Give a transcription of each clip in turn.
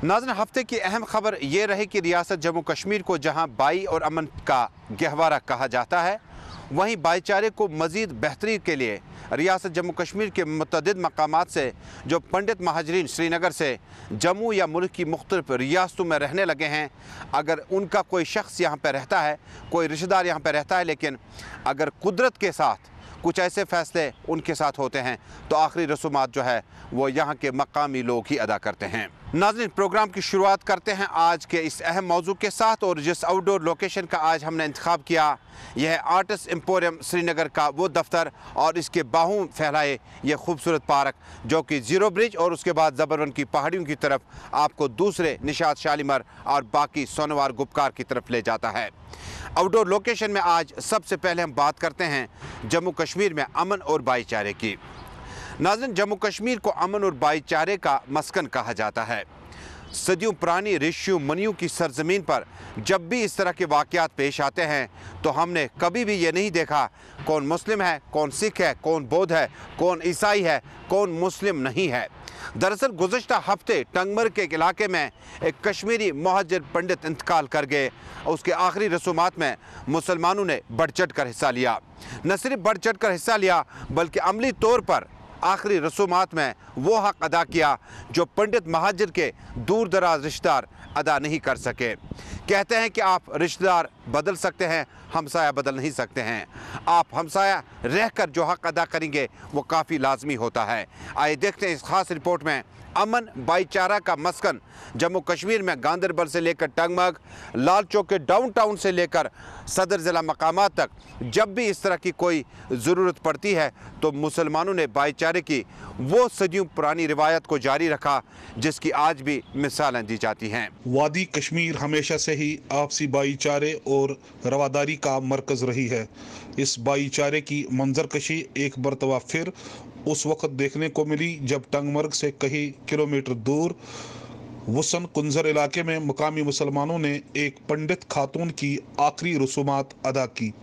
नाज़रीन, हफ्ते की अहम खबर ये रही कि रियासत जम्मू कश्मीर को जहां बाई और अमन का गहवारा कहा जाता है, वहीं भाईचारे को मज़ीद बेहतरी के लिए रियासत जम्मू कश्मीर के मुतअद्दिद मकामात से जो पंडित महाजरीन श्रीनगर से जम्मू या मुल्क की मुख्तलिफ रियासतों में रहने लगे हैं, अगर उनका कोई शख्स यहाँ पर रहता है, कोई रिश्तेदार यहाँ पर रहता है, लेकिन अगर कुदरत के साथ कुछ ऐसे फ़ैसले उनके साथ होते हैं तो आखिरी रसूमात जो है वो यहाँ के मकामी लोग ही अदा करते हैं। नाज़रीन, प्रोग्राम की शुरुआत करते हैं आज के इस अहम मौजू के साथ, और जिस आउटडोर लोकेशन का आज हमने इंतखाब किया यह है आर्टिस्ट एम्पोरियम श्रीनगर का वो दफ्तर और इसके बाहों फैलाए ये खूबसूरत पार्क जो कि ज़ीरो ब्रिज और उसके बाद ज़बरवन की पहाड़ियों की तरफ आपको दूसरे निशात शालीमार और बाकी सोनवार गुपकार की तरफ ले जाता है। आउटडोर लोकेशन में आज सबसे पहले हम बात करते हैं जम्मू कश्मीर में अमन और भाईचारे की। नाज़रीन, जम्मू कश्मीर को अमन और भाईचारे का मस्कन कहा जाता है। सदियों पुरानी ऋषियों मुनियों की सरजमीन पर जब भी इस तरह के वाक़यात पेश आते हैं तो हमने कभी भी ये नहीं देखा कौन मुस्लिम है, कौन सिख है, कौन बौद्ध है, कौन ईसाई है, कौन मुस्लिम नहीं है। दरअसल गुज़श्ता हफ्ते टंगमर के इलाके में एक कश्मीरी मुहाजिर पंडित इंतकाल कर गए। उसके आखिरी रसूमात में मुसलमानों ने बढ़ चढ़ कर हिस्सा लिया। न सिर्फ बढ़ चढ़ कर हिस्सा लिया बल्कि अमली तौर पर आखिरी रसूमात में वो हक़ अदा किया जो पंडित महाजिर के दूर दराज रिश्तेदार अदा नहीं कर सके। कहते हैं कि आप रिश्तेदार बदल सकते हैं, हमसाया बदल नहीं सकते हैं। आप हमसाया रहकर जो हक़ अदा करेंगे वो काफ़ी लाजमी होता है। आइए देखते हैं इस ख़ास रिपोर्ट में अमन भाईचारा का मस्कन जम्मू कश्मीर में गांदरबल से लेकर टंगमग, लाल चौक के डाउनटाउन से लेकर सदर ज़िला मकामात तक जब भी इस तरह की कोई ज़रूरत पड़ती है तो मुसलमानों ने भाईचारे की वो सदियों पुरानी रिवायत को जारी रखा जिसकी आज भी मिसालें दी जाती हैं। वादी कश्मीर हमेशा से ही आपसी भाईचारे और रवादारी का मरकज़ रही है। इस भाईचारे की मंजरकशी एक मरतबा फिर उस वक्त देखने को मिली जब टंगमर्ग से कई किलोमीटर दूर वसन कुंजर इलाके में मुकामी मुसलमानों ने एक पंडित खातून की आखिरी रसूमात अदा की।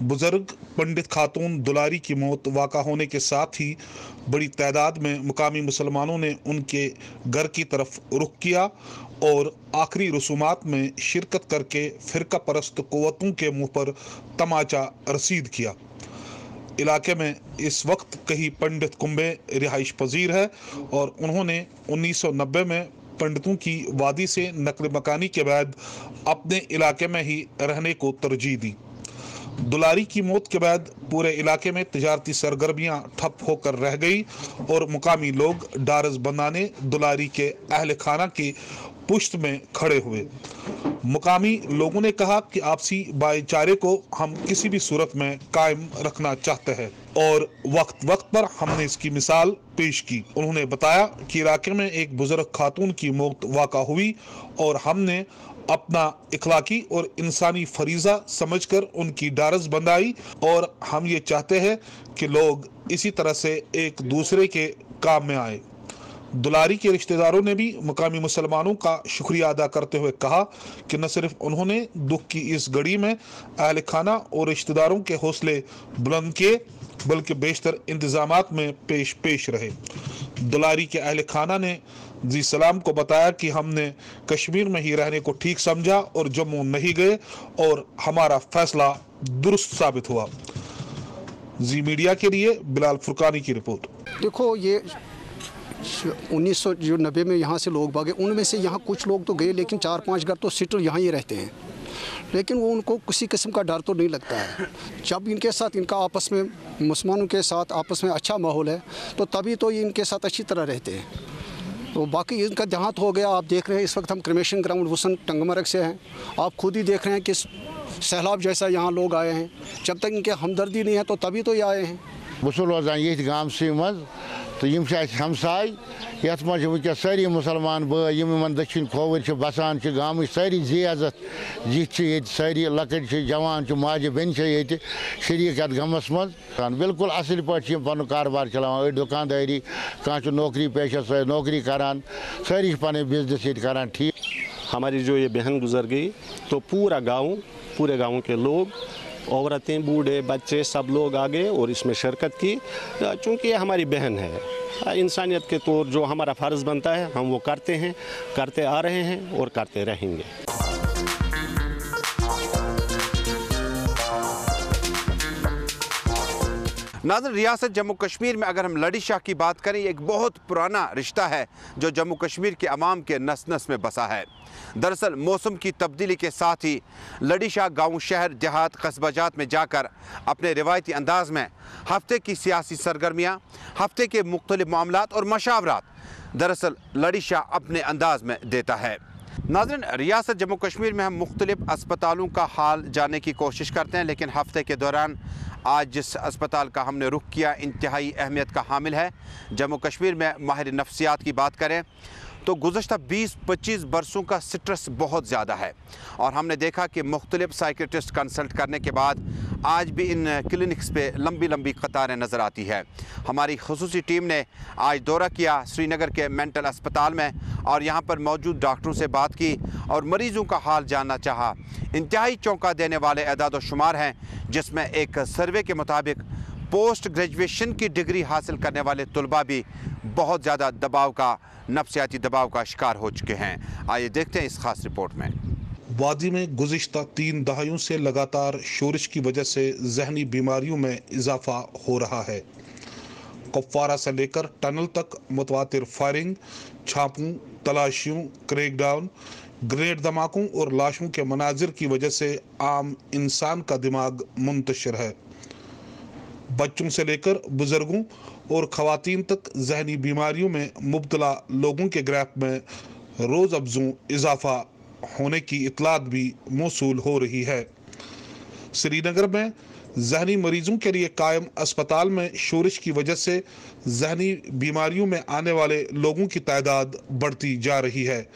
बुजुर्ग पंडित खातून दुलारी की मौत वाक़ा होने के साथ ही बड़ी तादाद में मुकामी मुसलमानों ने उनके घर की तरफ रुख किया और आखिरी रसूमात में शिरकत करके फ़िरका परस्त क़ुव्वतों के मुँह पर तमाचा रसीद किया। इलाके में इस वक्त कई पंडित कुंबे रिहाइश पजीर है और उन्होंने 1990 में पंडितों की वादी से नकल मकानी के बाद अपने इलाके में ही रहने को तरजीह दी। दुलारी की मौत के बाद पूरे इलाके में तिजारती सरगर्मियां ठप होकर रह गई और मुकामी लोग डारस बनाने दुलारी के अहल खाना की पुश्त में खड़े हुए। मुकामी लोगों ने कहा कि आपसी भाईचारे को हम किसी भी सूरत में कायम रखना चाहते हैं और वक्त वक्त पर हमने इसकी मिसाल पेश की। उन्होंने बताया कि इलाके में एक बुजुर्ग खातून की मौत वाक़ा हुई और हमने अपना इखलाकी और इंसानी फरीज़ा समझकर उनकी डारस बंधाई और हम ये चाहते हैं कि लोग इसी तरह से एक दूसरे के काम में आए। दुलारी के रिश्तेदारों ने भी मुकामी मुसलमानों का शुक्रिया अदा करते हुए कहा कि न सिर्फ उन्होंने दुख की इस घड़ी में अहल खाना और रिश्तेदारों के हौसले बुलंद किए बल्कि बेशतर इंतजामात में पेश रहे। दुलारी के अहल खाना ने जी सलाम को बताया कि हमने कश्मीर में ही रहने को ठीक समझा और जम्मू नहीं गए और हमारा फैसला दुरुस्त साबित हुआ। जी मीडिया के लिए बिलाल फुरकानी की रिपोर्ट। देखो, ये 1990 में यहाँ से लोग भागे, उनमें से यहाँ कुछ लोग तो गए लेकिन 4-5 घर तो सिटिल यहाँ ही रहते हैं, लेकिन वो उनको किसी किस्म का डर तो नहीं लगता है। जब इनके साथ इनका आपस में मुसलमानों के साथ आपस में अच्छा माहौल है तो तभी तो ये इनके साथ अच्छी तरह रहते हैं। तो बाकी इनका देहांत हो गया। आप देख रहे हैं इस वक्त हम क्रिमेशन ग्राउंड वसन टंगमर्ग से हैं। आप खुद ही देख रहे हैं कि सैलाब जैसा यहाँ लोग आए हैं। जब तक इनके हमदर्दी नहीं है तो तभी तो ये आए हैं। बस रोजान ये गाँव से मज तो यम हमसाय यथ मज वस सारी मुसलमान भाई यम दक्षिण खोवर बसान गाँव सारी जियाजत जित सारी लकट जवान माज बेन शरीक अत गमस मज बिल्कुल असल पे पन कारोबार चलान अड़ दुकानदारी कह नौकरी पेशा नौकरी करान सारी पन बिजनेस ये करान ठीक। हमारी जो ये बहन गुजर गई तो पूरे गाँव के लोग औरतें, बूढ़े, बच्चे सब लोग आ गए और इसमें शिरकत की, चूँकि ये हमारी बहन है। इंसानियत के तौर जो हमारा फ़र्ज़ बनता है हम वो करते हैं, करते आ रहे हैं और करते रहेंगे। नाज़रीन, रियासत जम्मू कश्मीर में अगर हम लड़ी शाह की बात करें, एक बहुत पुराना रिश्ता है जो जम्मू कश्मीर के अवाम के नस नस में बसा है। दरअसल मौसम की तब्दीली के साथ ही लड़ी शाह गाँव, शहर, देहात, कस्बाजात में जाकर अपने रिवायती अंदाज में हफ्ते की सियासी सरगर्मियाँ, हफ्ते के मुख्तलिफ मामलात और मशावरात दरअसल लड़ी शाह अपने अंदाज में देता है। नाज़रीन, रियासत जम्मू कश्मीर में हम मुख्तलिफ अस्पतालों का हाल जानने की कोशिश करते हैं, लेकिन हफ्ते के दौरान आज जिस अस्पताल का हमने रुख किया इंतहाई अहमियत का हामिल है। जम्मू कश्मीर में माहिर नफ्सियात की बात करें तो गुज़श्ता 20-25 बरसों का स्ट्रेस बहुत ज़्यादा है और हमने देखा कि मुख्तलिफ साइकेट्रिस्ट कंसल्ट करने के बाद आज भी इन क्लिनिक्स पे लंबी लंबी कतारें नज़र आती है। हमारी खुसूसी टीम ने आज दौरा किया श्रीनगर के मेंटल अस्पताल में और यहाँ पर मौजूद डॉक्टरों से बात की और मरीज़ों का हाल जानना चाहा। इंतहाई चौंका देने वाले अदाद व शुमार हैं, जिसमें एक सर्वे के मुताबिक पोस्ट ग्रेजुएशन की डिग्री हासिल करने वाले तलबा भी बहुत ज़्यादा दबाव का, नफ्सियाती दबाव का शिकार हो चुके हैं। आइए देखते हैं इस खास रिपोर्ट में। वादी में गुज़िश्ता 3 दहाइयों से लगातार शोरिश की वजह से जहनी बीमारियों में इजाफा हो रहा है। कुपवारा से लेकर टनल तक मुतवातिर फायरिंग, छापों, तलाशियों, क्रैकडाउन, ग्रेनेड धमाकों और लाशों के मनाजिर की वजह से आम इंसान का दिमाग मुंतशिर है। बच्चों से लेकर बुजुर्गों और खवातीन तक जहनी बीमारियों में मुब्तला लोगों के ग्राफ में रोज़ अफजों इजाफा होने की इतलात भी मौसूल हो रही है। श्रीनगर में जहनी मरीजों के लिए कायम अस्पताल में शोरिश की वजह से जहनी बीमारियों में आने वाले लोगों की तादाद बढ़ती जा रही है,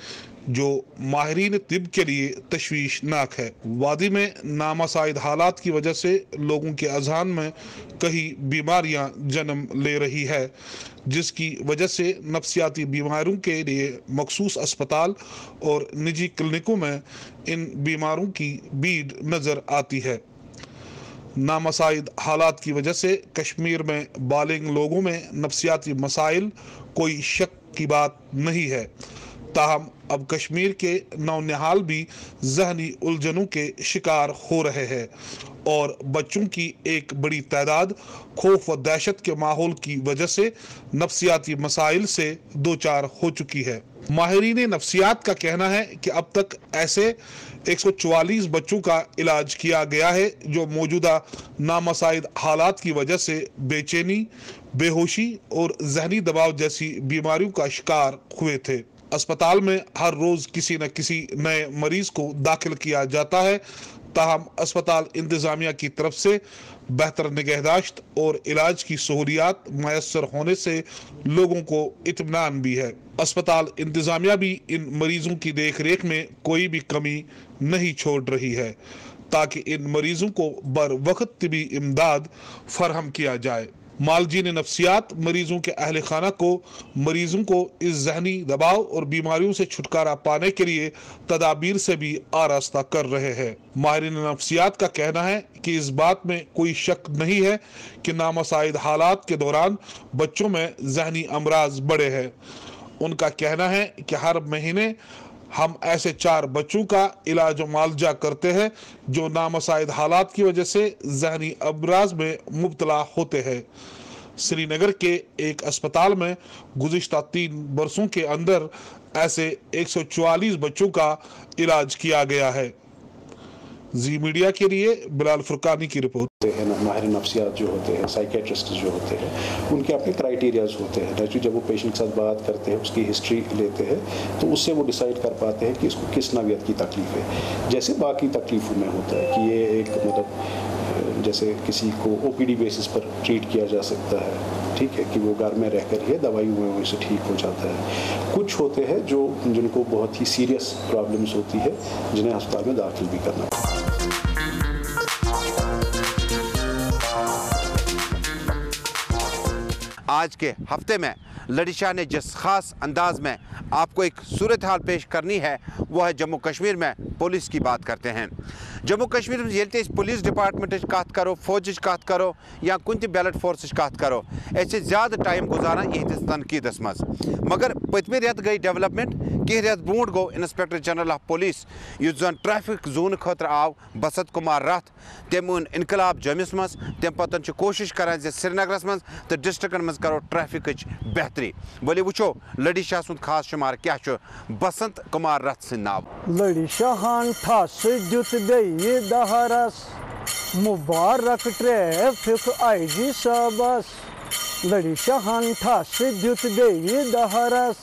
जो माहिरीन तिब के लिए तशवीशनाक है। वादी में नामसाइद हालात की वजह से लोगों के अज़हान में कई बीमारियां जन्म ले रही है, जिसकी वजह से नफ्सियाती बीमारियों के लिए मखसूस अस्पताल और निजी क्लिनिकों में इन बीमारों की भीड़ नज़र आती है। नामसाइद हालात की वजह से कश्मीर में बालिग लोगों में नफ्सियाती मसाइल कोई शक की बात नहीं है, ताहम अब कश्मीर के नौनिहाल भी जहनी उलझनों के शिकार हो रहे हैं और बच्चों की एक बड़ी तादाद खौफ व दहशत के माहौल की वजह से नफ्सियाती मसाइल से दो चार हो चुकी है। माहिरीन नफ्सियात का कहना है कि अब तक ऐसे 144 बच्चों का इलाज किया गया है जो मौजूदा नामसाइद हालात की वजह से बेचैनी, बेहोशी और जहनी दबाव जैसी बीमारियों का शिकार हुए थे। अस्पताल में हर रोज किसी न किसी नए मरीज को दाखिल किया जाता है, ताहम अस्पताल इंतजामिया की तरफ से बेहतर निगहदाश्त और इलाज की सहूलियात मैसर होने से लोगों को इत्मीनान भी है। अस्पताल इंतजामिया भी इन मरीजों की देख रेख में कोई भी कमी नहीं छोड़ रही है ताकि इन मरीजों को बर वक्त तिबी इमदाद फरहम किया जाए। मालजीन नफ्सियात मरीजों के अहल खाना को मरीजों को इस जहनी दबाव और बीमारियों से छुटकारा पाने के लिए तदाबीर से भी आरास्ता कर रहे हैं। माहिरीन नफ्सियात का कहना है कि इस बात में कोई शक नहीं है कि नामसाइद हालात के दौरान बच्चों में जहनी अमराज बढ़े हैं। उनका कहना है कि हर महीने हम ऐसे 4 बच्चों का इलाज मुआलजा करते हैं जो नामसाइद हालात की वजह से जहनी अमराज में मुब्तला होते हैं। श्रीनगर के एक अस्पताल में गुज़िश्ता 3 बरसों के अंदर ऐसे 144 बच्चों का इलाज किया गया है। जी मीडिया के लिए बिलाल फुरकानी की रिपोर्ट। माहिर नफ्सियात जो होते हैं, साइकेट्रिस्ट जो होते हैं, उनके अपने क्राइटेरियाज होते हैं। नेचुरली जब वो पेशेंट के साथ बात करते हैं, उसकी हिस्ट्री लेते हैं, तो उससे वो डिसाइड कर पाते हैं कि इसको किस नौइयत की तकलीफ है। जैसे बाकी तकलीफों में होता है कि ये एक मतलब जैसे किसी को ओपीडी बेसिस पर ट्रीट किया जा सकता है, ठीक है, कि वो घर में रहकर ही दवाइयों से ठीक हो जाता है। कुछ होते हैं जो जिनको बहुत ही सीरियस प्रॉब्लम्स होती है, जिन्हें अस्पताल में दाखिल भी करना है। आज के हफ्ते में लड़ी शाह ने जिस खास अंदाज में आपको एक सूरत हाल पेश करनी है, वो है जम्मू कश्मीर में पुलिस की बात करते हैं। जम्मू कश्मीर में पुलिस डिपार्टमेंट कत करो, फौज कत करो या कुन बैलेट फोर्स कत करो, ज़्यादा टाइम गुजारान यहस तनकीदस मज, मगर पतमे रेत गई डेवलपमेंट। कह रेत brought go inspector general of police use जन ट्रैफिक जोन खतर आव बसंत कुमार रथ, तम ओन इनकलाब जमिस मज, तम पतन कोशिश करान श्रीनगरस मज तो डिस्ट्रिक्टन मज करो ट्रैफिक बेहतरी। वली वुचो लड़ी शाह सुंद खास शुमार क्या बसंत कुमार रथ सिंद नाव। लड़ी शाहान ठस दुत बेयि दहरस, मुबारक ट्रैफिक IG साहबस। लड़ी शाहान ठस दुत बेयि दहरस,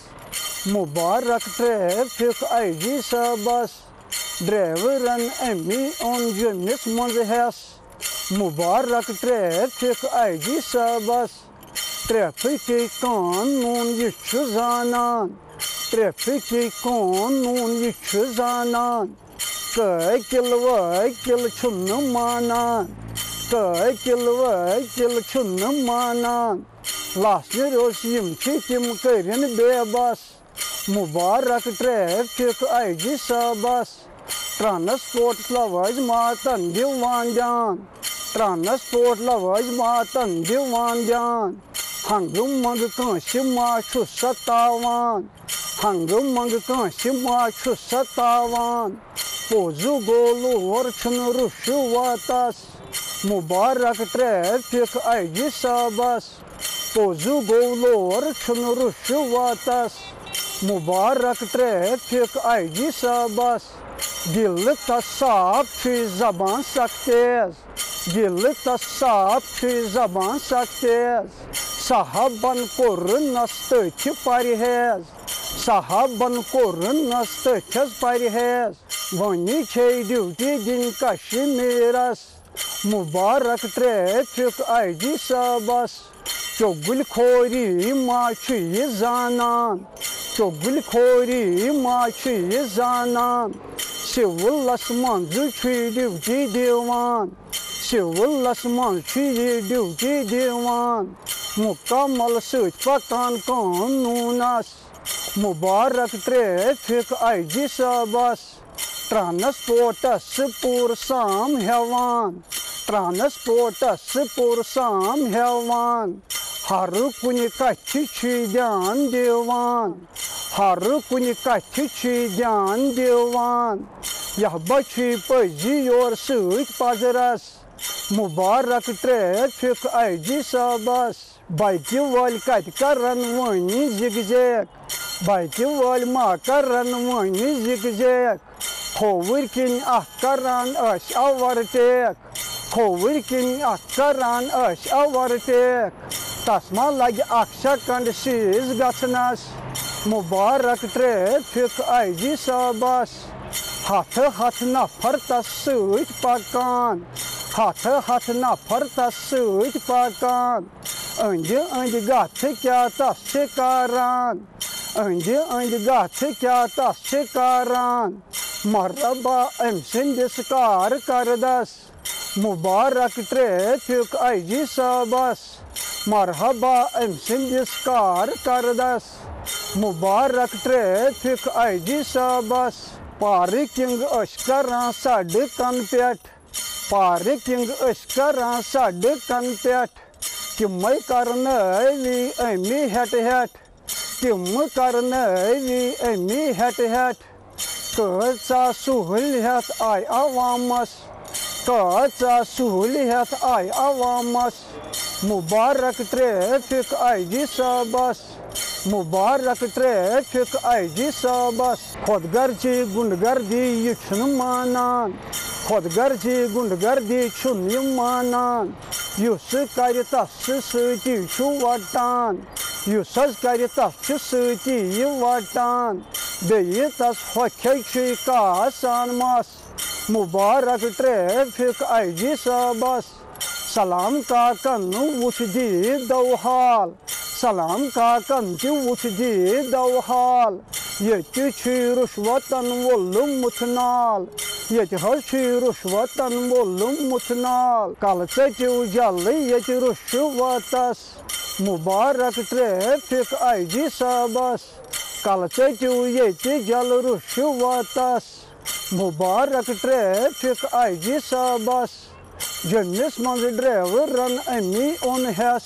मुबारक ट्रैफिक IG साहबस। ड्राइवरन एमी ओन जमिस मज हेस, मुबारक ट्रैफिक IG साहबस। ट्रैफिक कानून यह जानान, ट्रैफिक कानून यह जानान। वकील वकील छुन्न मानान, वकील वकील छुन्न मानान। लास्ट रोज यम तिम करिन बेबस, मुबारक ट्रैफिक IG साहबस। ट्रांसपोर्ट लवाजमातन दिवान जान, ट्रांसपोर्ट लवाजमातन दिवान जान। हंगम मंग कांसि माछु सतावान, हंगम मंग कांसि माछु सतावान। पोजु गोलोर छुन रुशुवातस, मुबारक ट्रैफिक IG साहबस। पोजु गोलोर छुन रुशुवातस, मुबारक ट्रैफिक IG साहबस। दिल तसाफ जबान सक्तेज, दिल तसाफ जबान सक्तेज। साहबन कोर नस्त परहेज, साहबन कोर नस्त परहेज। वनी छे ड्यूटी दिन कश्मीरस, मुबारक ट्रैफिक IG साहबस। चुगल खोरी माछ ये जानान, चुगल खोरी माछ ये जानान। सिविलस मंज ड्यूटी दिवान, सिविलस मंज ड्यूटी दिवान। मुकम्मल सच पकान कानूनस, मुबारक ट्रैफिक IG साहबस। ट्रांसपोर्टस पूर साम हेवान, ट्रांसपोर्टस पूर साम हेवान। हर कुन कथ ध्यान दिवान, हर कुन कथ ध्यान दिवान। यह बची पजी योर सच पजरस, मुबारक ट्रैफिक IG साहबस। बाइक वाल कत करन वनी जिगजैग, बाइक वाल मा करन वनी जिगजैग। खोवर किन करान ओवरटेक, खोवर किन करान ओवरटेक। तस्मा लगे 1 सेकंड सीज गछनस, मुबारक ट्रैफिक IG साहबस। हथ हथ नफर तस सत पकान, हथ हथ नफर तस सत पकान। अंज अंज गथ क्या तस करान, अंज अंज गथ क्या तस करान। मरबा अम सिंदिस कार करदस, मुबारक ट्रैफिक IG साहबस। मरहबा अम सिंदिस कार करदस, मुबारक ट्रैफिक IG साहबस। पार्किंग करान सड़कन पे, पार्किंग करान सड़कन पे। तिम करनवी अमी हेट हेट, तिम करनवी अमी हेट हेट। कचा सहूलियत आय अवामस, कचा सहूलियत आय अवामस। मुबारक ट्रैफिक IG साहबस, मुबारक ट्रैफिक IG साहबस। खुदगर्जी गुंडगर्दी ये छुन मानान, खुदगर्जी गुंडगर्दी छुन ये मानान। युस कर तस सती छु वटान, युस कर तस सती ये वटान। बेयि तस होखे कासान मस, मुबारक ट्रैफिक IG साहबस। सलाम का कन वुच दी दौहाल, सलाम का कन वुच दी दौहाल। ये रुशवतन वोलुम मुथनाल, ये रुशवतन वोलुम मुथनाल। कल चो जल ये रुशवतस, मुबारक ट्रैफिक IG साहबस। कल चो ये जल रुशवतस, मुबारक ट्रैफिक IG साहबस जन्नस मंज ड्राइवरन अमी ओन हैस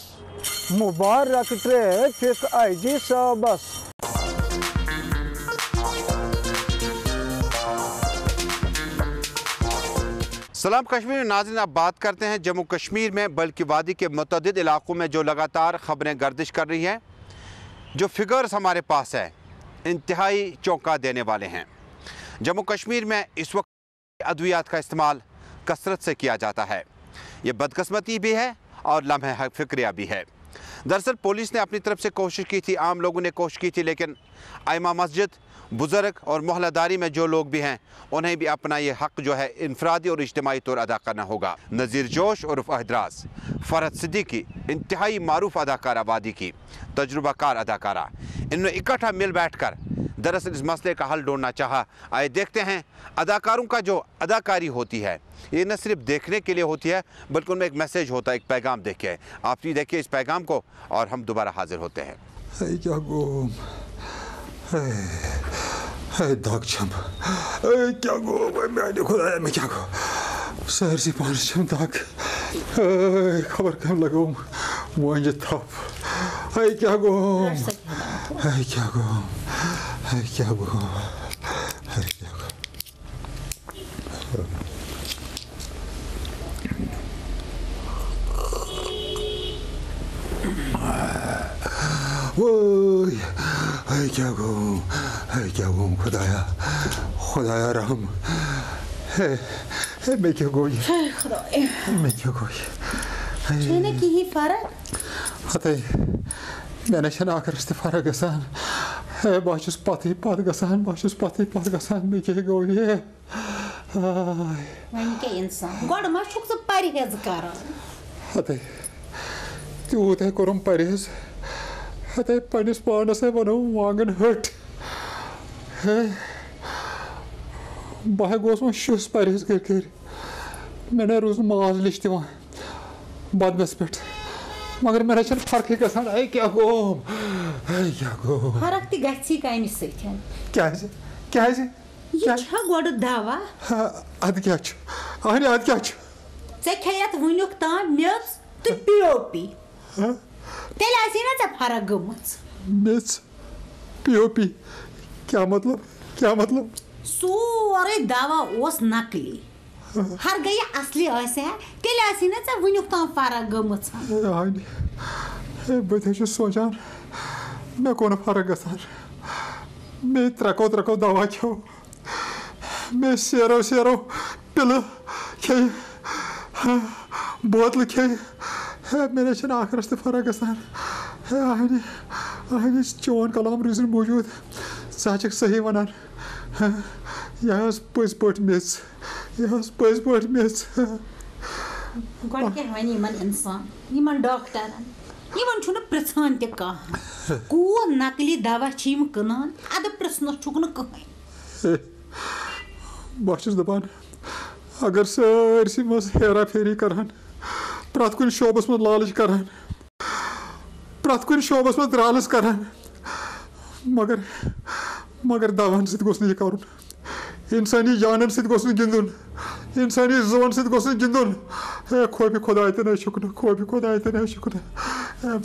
मुबारक ट्रैफिक IG साहबस। सलाम कश्मीर नाज़रीन, अब बात करते हैं जम्मू कश्मीर में बल्कि वादी के मुतअद्दिद इलाकों में जो लगातार ख़बरें गर्दिश कर रही हैं। जो फिगर्स हमारे पास है इंतहाई चौंका देने वाले हैं। जम्मू कश्मीर में इस वक्त अद्वियात का इस्तेमाल कसरत से किया जाता है। ये बदकिस्मती भी है और लम्हे फ़िक्रिया भी है। दरअसल पुलिस ने अपनी तरफ से कोशिश की थी, आम लोगों ने कोशिश की थी, लेकिन आइमा मस्जिद, बुज़ुर्ग और मोहल्लादारी में जो लोग भी हैं उन्हें भी अपना ये हक़ जो है इनफरादी और इज्तिमाई तौर अदा करना होगा। नज़ीर जोश और अहदराज, फ़रहत सिद्दीकी, इंतहाई मारूफ अदाकारा वादी की, तजुर्बाकार अदाकारा, इन्होंने इकट्ठा मिल बैठ कर दरअसल इस मसले का हल ढूंढना चाहा। आइए देखते हैं अदाकारों का जो अदाकारी होती है ये न सिर्फ देखने के लिए होती है बल्कि उनमें एक मैसेज होता है, एक पैगाम देखिए। आप भी देखिए इस पैगाम को और हम दोबारा हाजिर होते हैं। क्या गोम दागचम क्या गो मैं खुदा मैं क्या गो सर सी पानी चम दाग खबर कम लगो मुझे थप क्या गो क्या गो क्या गो क्या गो वो क्या गो खुदाया खुदाया राम है मैं क्या गोई मैं क्या गोई चने की ही फरक हते मैंने शना कर इस्तिफारा गसान है बाशुस पाती पात गसान बाशुस पाती पात गसान मैं क्या गोई है वहीं के इंसान गॉड माशुक से परहेज कर हते तू ते करम परहेज हते पनिस पाना से बनो वांगन हट है बाहे गोस में शुस परहेज कर मैंने रोज माज लिस्ट वहाँ बदमस पे मगर मेरा चल फर्क ही गसान आई क्या गो फरक ती गच्छी काइम सथन क्या है ये छ गोड दावा अद क्या छ आने अद क्या छ से खयत वुनुक ता मेस तु पीओपी तेल आसीना च फरक गमस मेस पीओपी क्या मतलब सोरे दावा ओस नकली हर गई असली ऐसे तेल आसीना च वुनुक ता फरक गमस आने बथे छ सोचान मैं कोन फरक गसान मैं त्रको दवा खो मैं सेरो पिल खे बोतल खे मेरे छन आखिरस ते फरक गसान आने चोन कलाम रूजन मौजूद सच सही वनान यह पज पट मेस गोड के वनी मन इंसान यमन डॉक्टरन यमन छुन प्रछान ते कह को नकली दवा छिम कनान अद प्रश्न छुकन कहीं बस दपान अगर सरसी मज हेरा फेरी करान प्रत कुन शोबस मज लालच करान प्रत कुन शोबस मज द्रालस करान मगर दवान सत गोस न करुन इंसानी जानन सत गोस न गिंदुन इंसानी जोन सत गोस न गिंदुन खोफि खुदाय तने शुक्र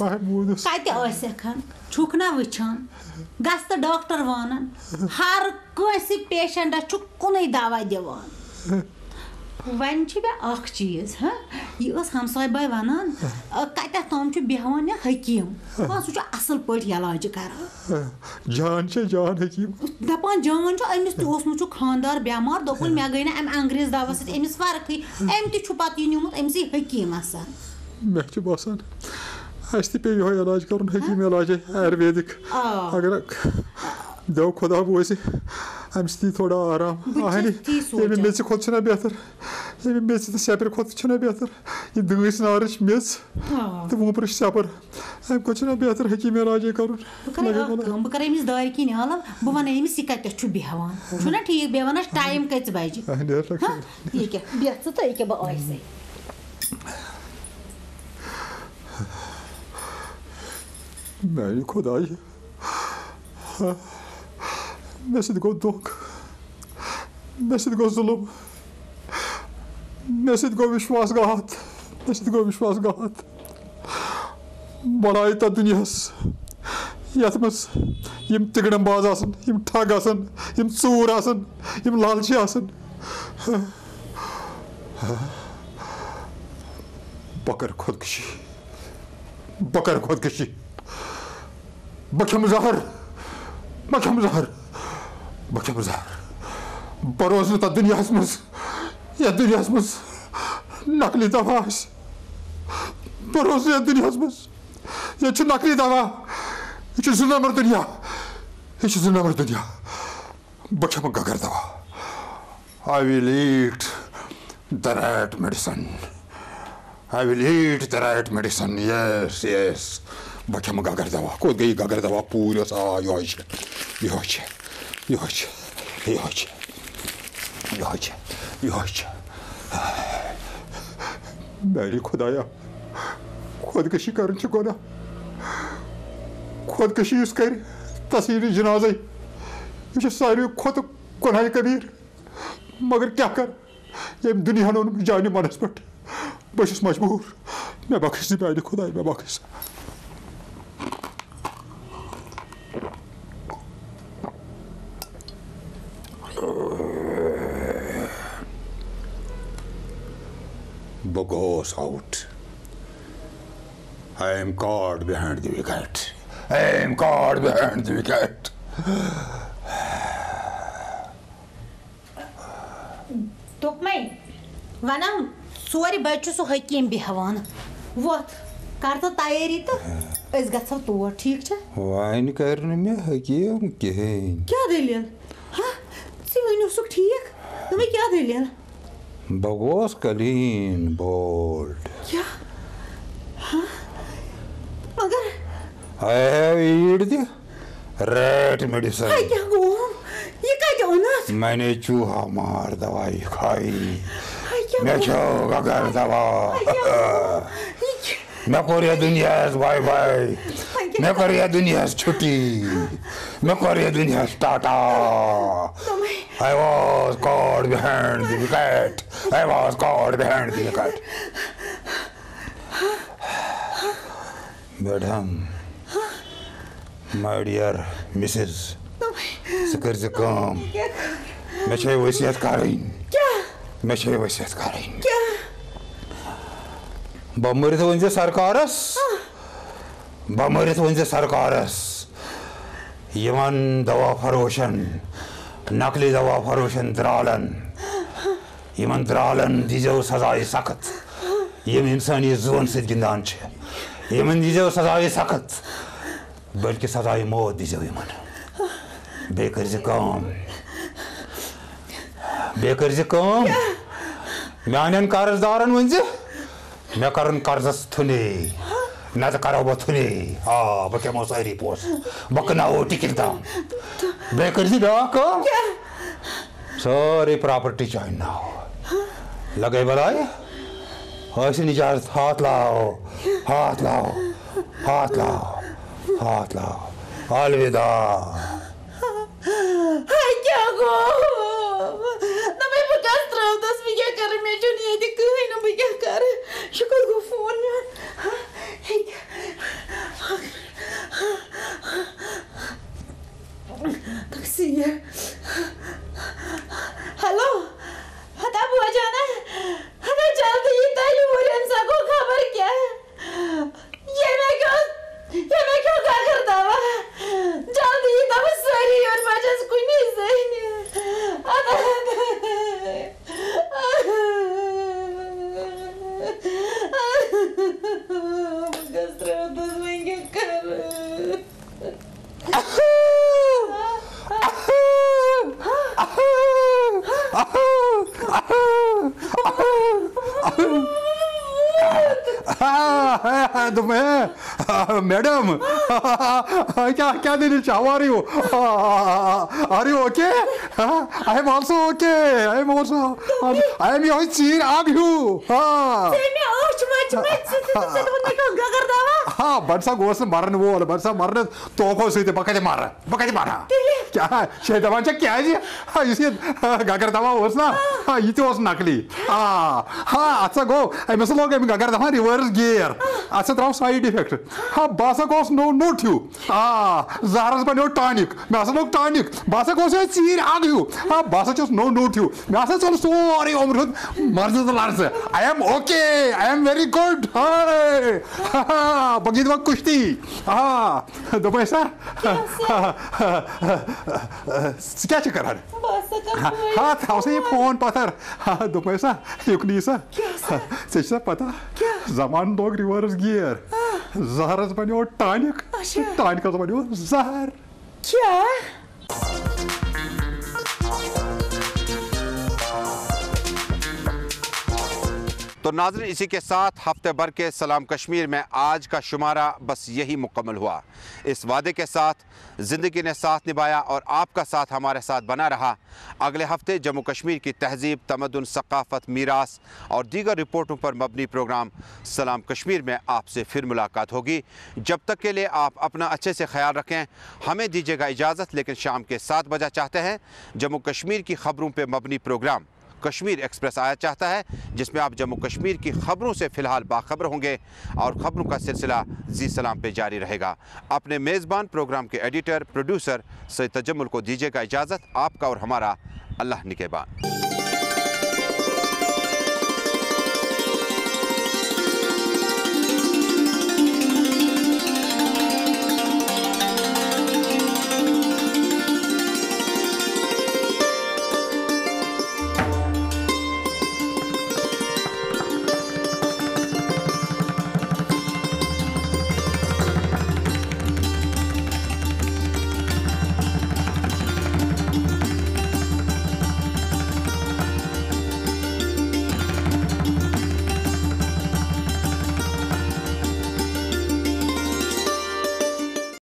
बाहर मूदस काते ओसखन छुकना वछन गस्त डॉक्टर वानन हर कोसी पेशेंट छु कुनै दवा दिवान वन छ बे अख चीज हां ये हमसाय बाय वनान कते तम छु बेहवान हकीम सु छु असल पट इलाज कर जान हकीम दपान जान छु अमिस त ओस नु छु खानदार बीमार दोपन मे गई ना अम अंग्रेज दवा से अमिस फरक एम ति छु पत निमुत अमसी हकीम आसान मे छु बासान अस्ति पे यो इलाज करन हकीम इलाज आयुर्वेदिक अगर दो खुदा बोसे अमस्ती थोड़ा आराम आहनी ये मेच खोद छना बेहतर ये मेच तो सेपर खोद छना बेहतर ये दुइस नारिश मेच तो वो पर सेपर हम कुछ ना बेहतर हकीम इलाज करूं हम करे मिस दार की नालम बवन एमिस सिकत छु बेहवान छु ना ठीक बेहवान टाइम कच बाजी ये के बेहतर तो ये के बा ऐसे मैं खुदाई मैं सिद्ध को दोक मे सत गो जुलुम, मे सत गो विश्वासघात, मे सत गो विश्वासघात बनाई तथ दुनियास यथ मज यम तिगड़मबाज आसन, यम ठग आसन, यम चूर आसन, यम लालची आसन। बकर खुदकशी, बकर खुदकशी, बखम जहर, बखम जहर, बखम जहर बरोस तथ दुनियास मज, यथ दुनियास मज नकली दवा बरोस यथ दुनियास मज, ये नकली दवा, ये जु नंबर दुनिया, ये जु नंबर दुनिया, बखम गगर दवा। I will eat the right medicine. I will eat the right medicine. Yes, yes. Bakayım gagar dava. Kodgayı gagar dava पूरा सा yoğaç. Yoğaç. Yoğaç. Yoğaç. Yoğaç. Yoğaç. मेरी खुदाया खुदकशी कर चुको ना खुदकशी इस कर तस्वीर जनाजे ये सारी खुद गुनाह कबीर मगर क्या कर ये दुनिया ने जाने मनस पे बस मजबूर मैं बख्श मेरी खुदाई मैं बख्श। Goes out. I am caught behind the wicket. I am caught behind the wicket. Tokmay, vanam sori bachchu su hakim behavan. What? Karta tayari to is gatsav tor, theek cha? Vain karne mein hakim kehin. Kya delil? Ha? Si vainu suk theek? Tumhe kya delil? Bagos clean bold. क्या? हाँ? मगर I have eaten the rat medicine. हाय क्या हुआ? ये क्या Jonas? मैंने चूहा मार दवाई खाई। हाय क्या? मैं चूहा कर दवा। मैं कोरिया दुनिया बाय बाय। मैं कोरिया दुनिया छुट्टी। मैं कोरिया दुनिया Tata. I was caught behind the wicket. I was caught behind the wicket. Madam, my dear Mrs. Sakarjakam, मैं चाहिए वसीयत करें। क्या? मैं चाहिए वसीयत करें। क्या? बमरित वंजे सरकारस, बमरित वंजे सरकारस, यमन दवा फरोशन, नकली दवा फरोशन द्रालन, यमन द्रालन दीजो सजाए सख्त, यम इंसानी जुबान से गिंदान छे, यमन दीजो सजाए सख्त, बल्कि सजाए मौत दीजो यमन, बेकर ज़काम, बेकर ज़काम, म्यानन कर्जदारन वंजे, मैं करन कर्जस थुने, ना तो करो बथुने, हाँ बके मौसारी पोस, बकना वो टिकट दाम, बेकर ज़काम, सारी प्रॉपर्टी चाहिए ना हो, लगे बलाए, ऐसे निजात हाथ लाओ, हाथ लाओ, हाथ लाओ, हाथ लाओ, अलविदा। हाय क्या गो? ना मैं बकास रहा हूँ दस क्या कर मैं जो नहीं है दिक्कत है ना मैं क्या कर शुक्र को फोन यार टैक्सी है हेलो हटा बुआ जाना हटा जल्दी ताली मुरंसा को खबर क्या है ये मैं क्यों क्या करता हुआ जल्दी तब सारी और मजस कोई नहीं सही मैडम क्या क्या दिन how are you okay I am also okay I am also I am your cheer आग यू हाँ बरसा गोस मरन वोल बरसा मरन तोफो सहित बकते मारा क्या शे दपान क्या इस गगर दवा ना यह तस नकली अत सा गो अमिस लोग गगर दवा रिवर्स गियर अत सा द्राव साइड इफेक्ट बह गोस नोट हूँ जहरस बनो टॉनिक मे लोग टॉनिक बह गोस चीर आग हूँ बह नोट हूँ मे चल सोरे उम्र मर्ज तो large I am okay I am very good बह गिंद कुश्ती दोप सा क्या करान हाँ थव सा ये फोन पत्थर दोप सा युकनी सा सा पता जमान लोग रिवर्स गियर जहरस बनो टॉनिक टॉनिक बनो जहर क्या तो नाज़रीन, इसी के साथ हफ्ते भर के सलाम कश्मीर में आज का शुमारा बस यही मुकम्मल हुआ। इस वादे के साथ ज़िंदगी ने साथ निभाया और आपका साथ हमारे साथ बना रहा। अगले हफ्ते जम्मू कश्मीर की तहज़ीब, तमद्दुन, सकाफ़त, मीरास और दीगर रिपोर्टों पर मबनी प्रोग्राम सलाम कश्मीर में आपसे फिर मुलाकात होगी। जब तक के लिए आप अपना अच्छे से ख्याल रखें। हमें दीजिएगा इजाज़त, लेकिन शाम के 7 बजे चाहते हैं जम्मू कश्मीर की खबरों पर मबनी प्रोग्राम कश्मीर एक्सप्रेस आया चाहता है, जिसमें आप जम्मू कश्मीर की खबरों से फ़िलहाल बाखबर होंगे और ख़बरों का सिलसिला जी सलाम पे जारी रहेगा। अपने मेज़बान प्रोग्राम के एडिटर, प्रोड्यूसर सैयद तजम्मुल को दीजिएगा इजाज़त। आपका और हमारा अल्लाह निगहबान।